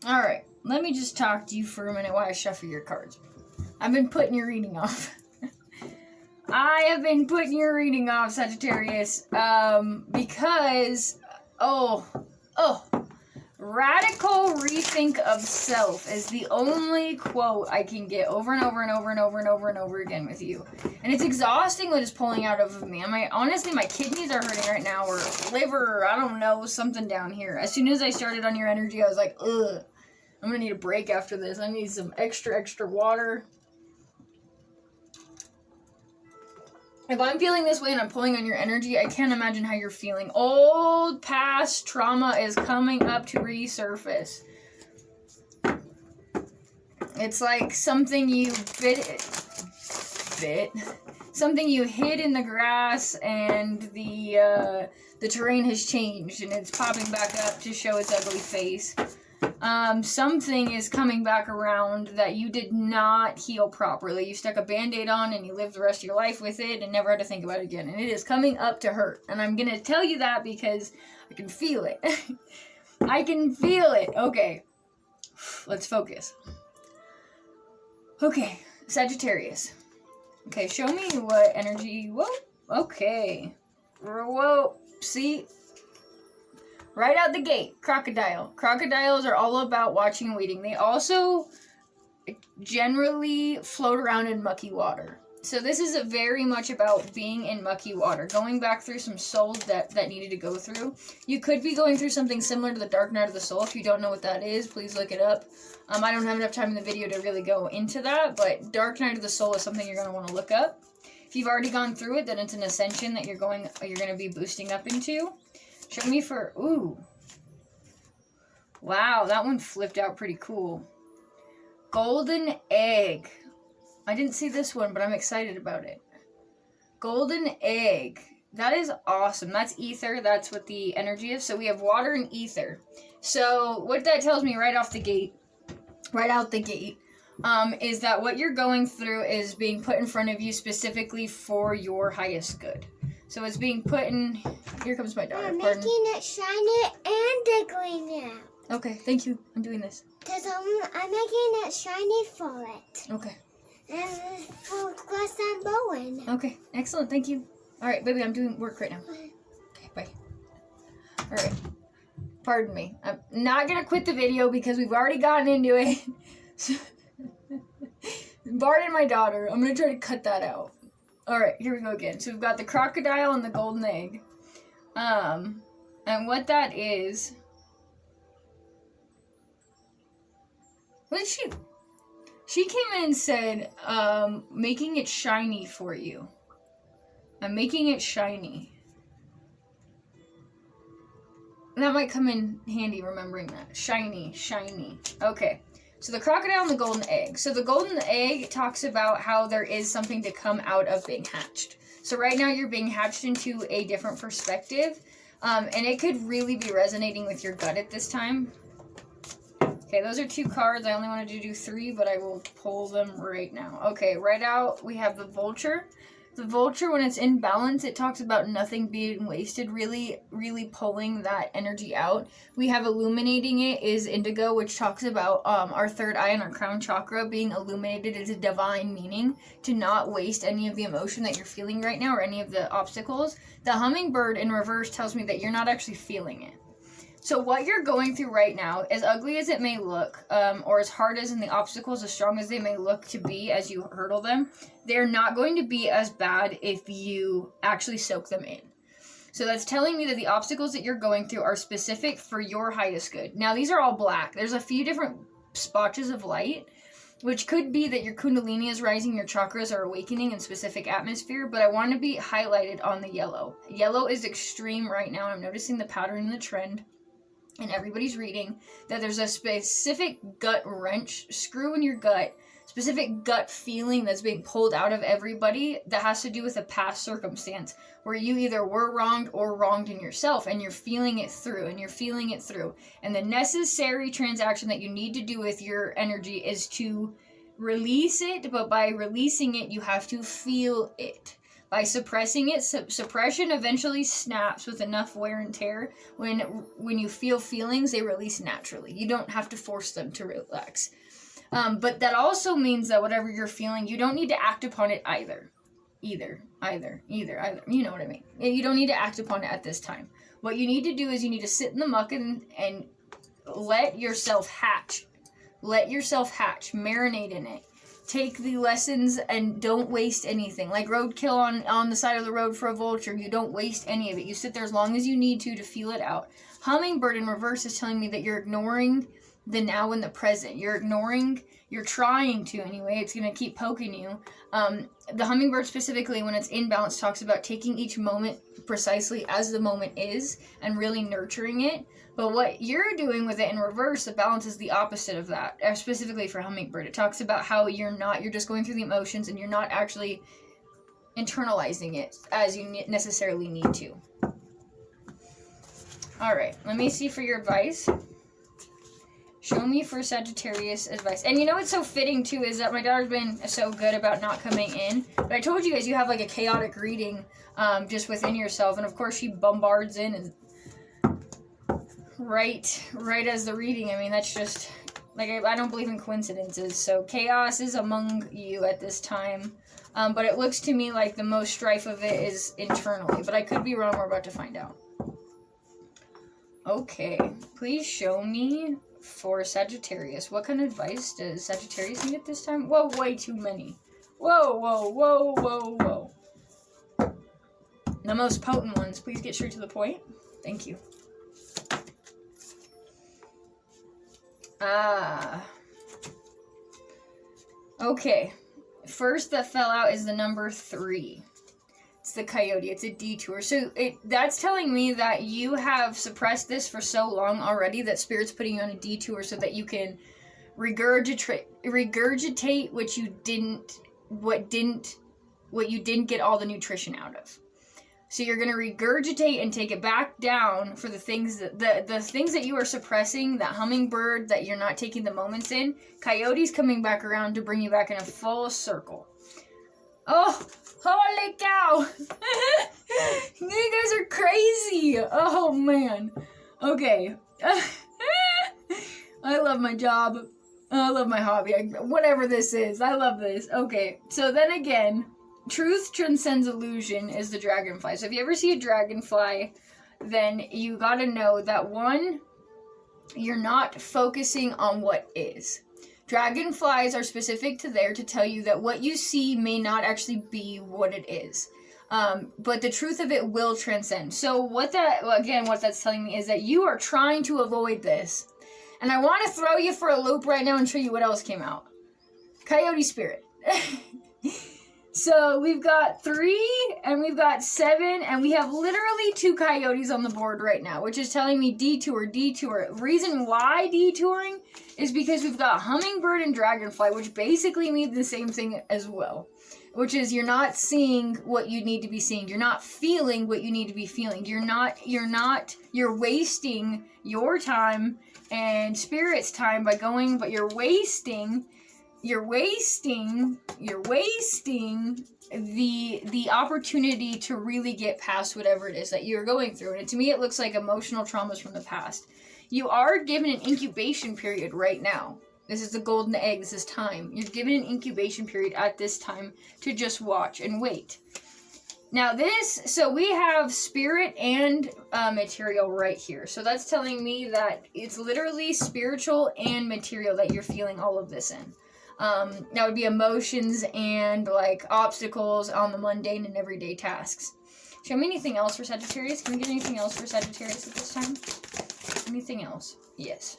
Alright, let me just talk to you for a minute while I shuffle your cards. I've been putting your reading off. I have been putting your reading off, Sagittarius, because, radical rethink of self is the only quote I can get over and over and over and over and over and over again with you. And it's exhausting what it's pulling out of me. Honestly, my kidneys are hurting right now, or liver, or I don't know, something down here. As soon as I started on your energy, I was like, ugh, I'm gonna need a break after this. I need some extra water. If I'm feeling this way and I'm pulling on your energy, I can't imagine how you're feeling. Old past trauma is coming up to resurface. It's like something you something you hid in the grass, and the terrain has changed and it's popping back up to show its ugly face. Something is coming back around that you did not heal properly. You stuck a band-aid on and you lived the rest of your life with it and never had to think about it again. And it is coming up to hurt. And I'm going to tell you that because I can feel it. I can feel it. Okay. Let's focus. Okay. Sagittarius. Okay, show me what energy... Whoa. Okay. Whoa. See? Right out the gate, crocodile. Crocodiles are all about watching and waiting. They also generally float around in mucky water. So this is very much about being in mucky water, going back through some soul that needed to go through. You could be going through something similar to the Dark Night of the Soul. If you don't know what that is, please look it up. I don't have enough time in the video to really go into that, but Dark Night of the Soul is something you're going to want to look up. If you've already gone through it, then it's an ascension that you're going to be boosting up into. Show me for... Ooh. Wow, that one flipped out pretty cool. Golden egg. I didn't see this one, but I'm excited about it. Golden egg. That is awesome. That's ether. That's what the energy is. So we have water and ether. So what that tells me right out the gate, is that what you're going through is being put in front of you specifically for your highest good. So it's being put in... Here comes my daughter. I'm making it shiny and diggling it. Okay, thank you. I'm doing this. Because I'm making it shiny for it. Okay. And for glass and bowing. Okay, excellent. Thank you. All right, baby, I'm doing work right now. Okay, bye. All right. Pardon me. I'm not going to quit the video because we've already gotten into it. Pardon my daughter. I'm going to try to cut that out. Alright, here we go again. So we've got the crocodile and the golden egg. And what that is... What did she... She came in and said, making it shiny for you. I'm making it shiny. That might come in handy remembering that. Shiny. Okay. So the crocodile and the golden egg. So the golden egg talks about how there is something to come out of being hatched. So right now you're being hatched into a different perspective. And it could really be resonating with your gut at this time. Okay, those are 2 cards. I only wanted to do 3, but I will pull them right now. Okay, right out we have the vulture. The vulture, when it's in balance, it talks about nothing being wasted, really pulling that energy out. We have illuminating it is indigo, which talks about our third eye and our crown chakra being illuminated as a divine meaning, to not waste any of the emotion that you're feeling right now or any of the obstacles. The hummingbird in reverse tells me that you're not actually feeling it. So what you're going through right now, as ugly as it may look, or as hard as in the obstacles, as strong as they may look to be as you hurdle them, they're not going to be as bad if you actually soak them in. So that's telling me that the obstacles that you're going through are specific for your highest good. Now, these are all black. There's a few different spotches of light, which could be that your kundalini is rising, your chakras are awakening in specific atmosphere, but I want to be highlighted on the yellow. Yellow is extreme right now. I'm noticing the pattern and the trend. And everybody's reading that there's a specific gut wrench, screw in your gut, specific gut feeling that's being pulled out of everybody that has to do with a past circumstance where you either were wronged or wronged in yourself, and you're feeling it through, And the necessary transaction that you need to do with your energy is to release it, but by releasing it, you have to feel it. by suppressing it. Suppression eventually snaps with enough wear and tear. When you feel feelings, they release naturally. You don't have to force them to relax. But that also means that whatever you're feeling, you don't need to act upon it either. Either. You know what I mean? You don't need to act upon it at this time. What you need to do is you need to sit in the muck and let yourself hatch. Let yourself hatch. Marinate in it. Take the lessons and don't waste anything. Like roadkill on the side of the road for a vulture. You don't waste any of it. You sit there as long as you need to feel it out. Hummingbird in reverse is telling me that you're ignoring the now and the present. You're trying to anyway. It's going to keep poking you. The hummingbird specifically, when it's in balance, talks about taking each moment precisely as the moment is and really nurturing it. But what you're doing with it in reverse, the balance is the opposite of that. Specifically for hummingbird, it talks about how you're just going through the emotions and you're not actually internalizing it as you necessarily need to. All right, let me see for your advice. Show me for Sagittarius advice. And you know what's so fitting too is that my daughter's been so good about not coming in. But I told you guys you have like a chaotic reading just within yourself. And of course she bombards in and right as the reading. I mean, that's just, like, I don't believe in coincidences. So chaos is among you at this time. But it looks to me like the most strife of it is internally. But I could be wrong. We're about to find out. Okay. Please show me for Sagittarius. What kind of advice does Sagittarius need at this time? Whoa, way too many. Whoa. The most potent ones. Please get straight to the point. Thank you. Okay. First that fell out is the number 3. It's the coyote. It's a detour. So that's telling me that you have suppressed this for so long already that Spirit's putting you on a detour so that you can regurgitate what you didn't get all the nutrition out of. So you're going to regurgitate and take it back down for the things that the things that you are suppressing, that hummingbird that you're not taking the moments in. Coyote's coming back around to bring you back in a full circle. Oh, holy cow. You guys are crazy. Oh, man. Okay. I love my job. I love my hobby. Whatever this is. I love this. Okay. So then again, truth transcends illusion is the dragonfly. So if you ever see a dragonfly, then you gotta know that, one, you're not focusing on what is. Dragonflies are specific to there to tell you that what you see may not actually be what it is. But the truth of it will transcend. So what that's telling me is that you are trying to avoid this. And I want to throw you for a loop right now and show you what else came out. Coyote spirit. So we've got 3 and we've got 7 and we have literally 2 coyotes on the board right now, which is telling me detour. Reason why detouring is because we've got hummingbird and dragonfly, which basically mean the same thing as well, which is you're not seeing what you need to be seeing. You're not feeling what you need to be feeling. You're wasting your time and Spirit's time by going, but you're wasting the opportunity to really get past whatever it is that you're going through. And to me, it looks like emotional traumas from the past. You are given an incubation period right now. This is the golden egg. This is time. You're given an incubation period at this time to just watch and wait. Now so we have spirit and material right here. So that's telling me that it's literally spiritual and material that you're feeling all of this in. That would be emotions and like obstacles on the mundane and everyday tasks. Show me anything else for Sagittarius. Can we get anything else for Sagittarius at this time? Anything else? Yes.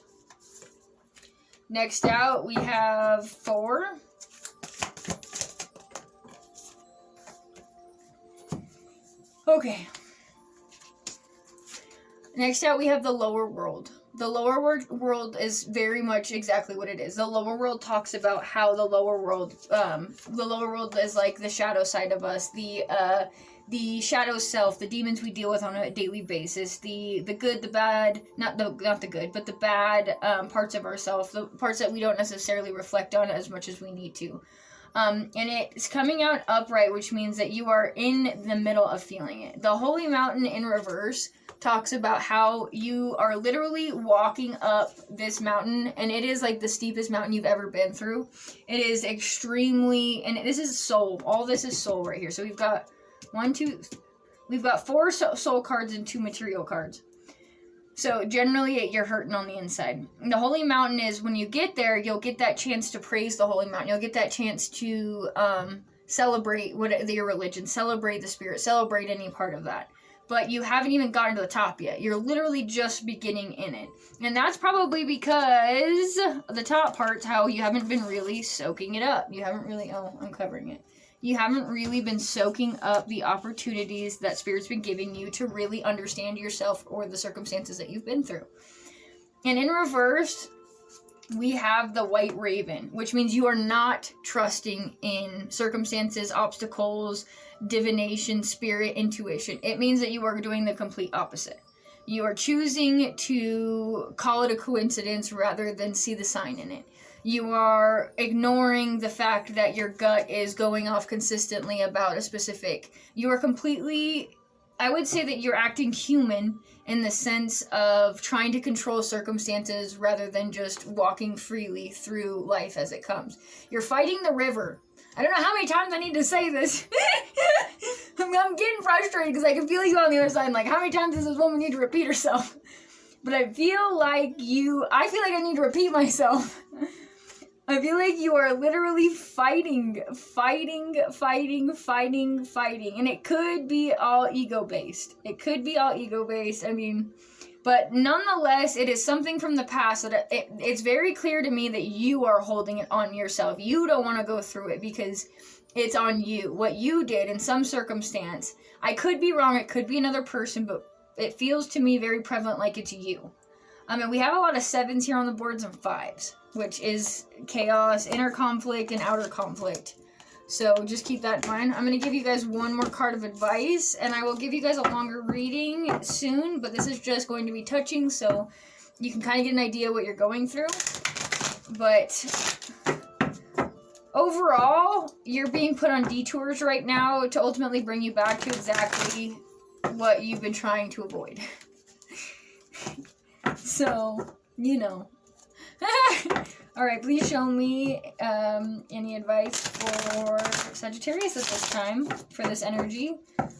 Next out, we have 4. Okay. Next out, we have the lower world. The lower world is very much exactly what it is. The lower world talks about how the lower world is like the shadow side of us, the shadow self, the demons we deal with on a daily basis, the good, the bad, not the good, but the bad parts of ourselves, the parts that we don't necessarily reflect on as much as we need to. And it's coming out upright, which means that you are in the middle of feeling it. The Holy Mountain in reverse talks about how you are literally walking up this mountain, and it is like the steepest mountain you've ever been through. It is extremely, and this is soul. All this is soul right here. So we've got we've got 4 soul cards and 2 material cards. So generally you're hurting on the inside. The Holy Mountain is, when you get there, you'll get that chance to praise the Holy Mountain. You'll get that chance to celebrate your religion, celebrate the spirit, celebrate any part of that. But you haven't even gotten to the top yet. You're literally just beginning in it. And that's probably because the top part's how you haven't been really soaking it up. You haven't really, I'm covering it. You haven't really been soaking up the opportunities that Spirit's been giving you to really understand yourself or the circumstances that you've been through. And in reverse, we have the White Raven, which means you are not trusting in circumstances, obstacles, divination, spirit, intuition. It means that you are doing the complete opposite. You are choosing to call it a coincidence rather than see the sign in it. You are ignoring the fact that your gut is going off consistently about a specific. You are completely, I would say that you're acting human in the sense of trying to control circumstances rather than just walking freely through life as it comes. You're fighting the river. I don't know how many times I need to say this. I'm getting frustrated because I can feel you on the other side. Like, how many times does this woman need to repeat herself? But I feel like I need to repeat myself. I feel like you are literally fighting. And it could be all ego-based. I mean, but nonetheless, it is something from the past that it's very clear to me that you are holding it on yourself. You don't want to go through it because it's on you. What you did in some circumstance. I could be wrong. It could be another person, but it feels to me very prevalent like it's you. I mean, we have a lot of 7s here on the boards and 5s, which is chaos, inner conflict, and outer conflict. So just keep that in mind. I'm going to give you guys one more card of advice, and I will give you guys a longer reading soon, but this is just going to be touching, so you can kind of get an idea what you're going through. But overall, you're being put on detours right now to ultimately bring you back to exactly what you've been trying to avoid. So, you know. Alright, please show me any advice for Sagittarius at this time, for this energy.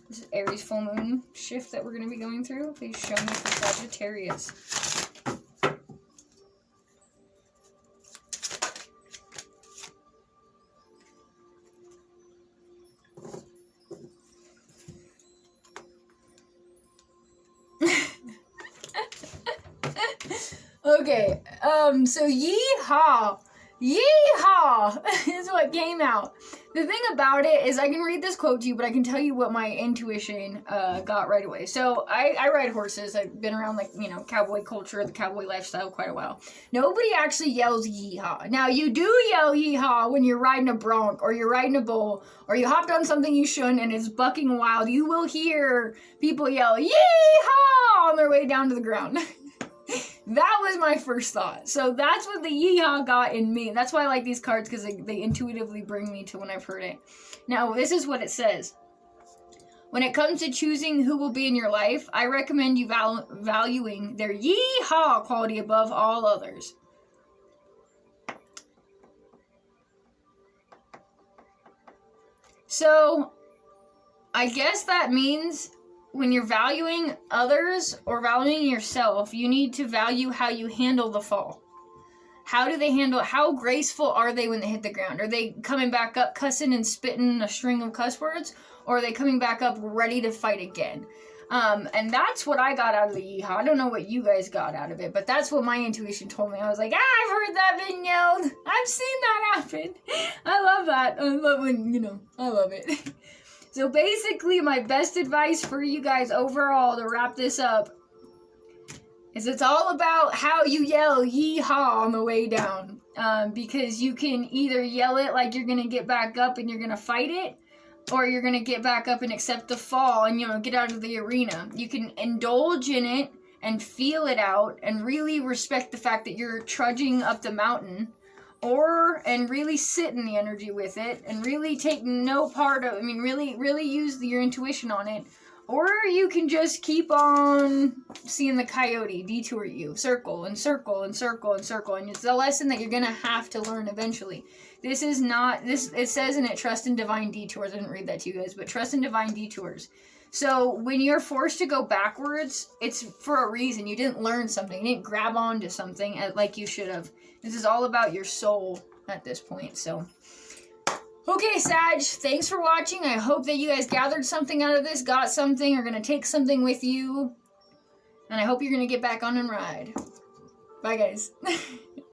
This is Aries full moon shift that we're going to be going through. Please show me for Sagittarius. Okay, so yeehaw is what came out. The thing about it is I can read this quote to you, but I can tell you what my intuition got right away. So I ride horses. I've been around, like, you know, cowboy culture, the cowboy lifestyle quite a while. Nobody actually yells yeehaw. Now, you do yell yeehaw when you're riding a bronc or you're riding a bull or you hopped on something you shouldn't and it's bucking wild. You will hear people yell yeehaw on their way down to the ground. That was my first thought. So that's what the yeehaw got in me. That's why I like these cards, because they intuitively bring me to when I've heard it. Now, this is what it says. When it comes to choosing who will be in your life, I recommend you valuing their yeehaw quality above all others. So, I guess that means when you're valuing others or valuing yourself, you need to value how you handle the fall. How do they handle it? How graceful are they when they hit the ground? Are they coming back up cussing and spitting a string of cuss words? Or are they coming back up ready to fight again? And that's what I got out of the yeehaw. I don't know what you guys got out of it, but that's what my intuition told me. I was like, I've heard that being yelled. I've seen that happen. I love that. I love when, you know, I love it. So basically, my best advice for you guys overall to wrap this up is it's all about how you yell yeehaw on the way down. Because you can either yell it like you're going to get back up and you're going to fight it, or you're going to get back up and accept the fall and, you know, get out of the arena. You can indulge in it and feel it out and really respect the fact that you're trudging up the mountain. and really sit in the energy with it and really take no part of, really use your intuition on it. Or you can just keep on seeing the coyote detour you, circle and circle and circle and circle. And it's a lesson that you're going to have to learn eventually. This is not, it says in it, trust in divine detours. I didn't read that to you guys, but trust in divine detours. So when you're forced to go backwards, it's for a reason. You didn't learn something. You didn't grab onto something like you should have. This is all about your soul at this point, so... Okay, Sag, thanks for watching. I hope that you guys gathered something out of this, got something, are going to take something with you. And I hope you're going to get back on and ride. Bye, guys.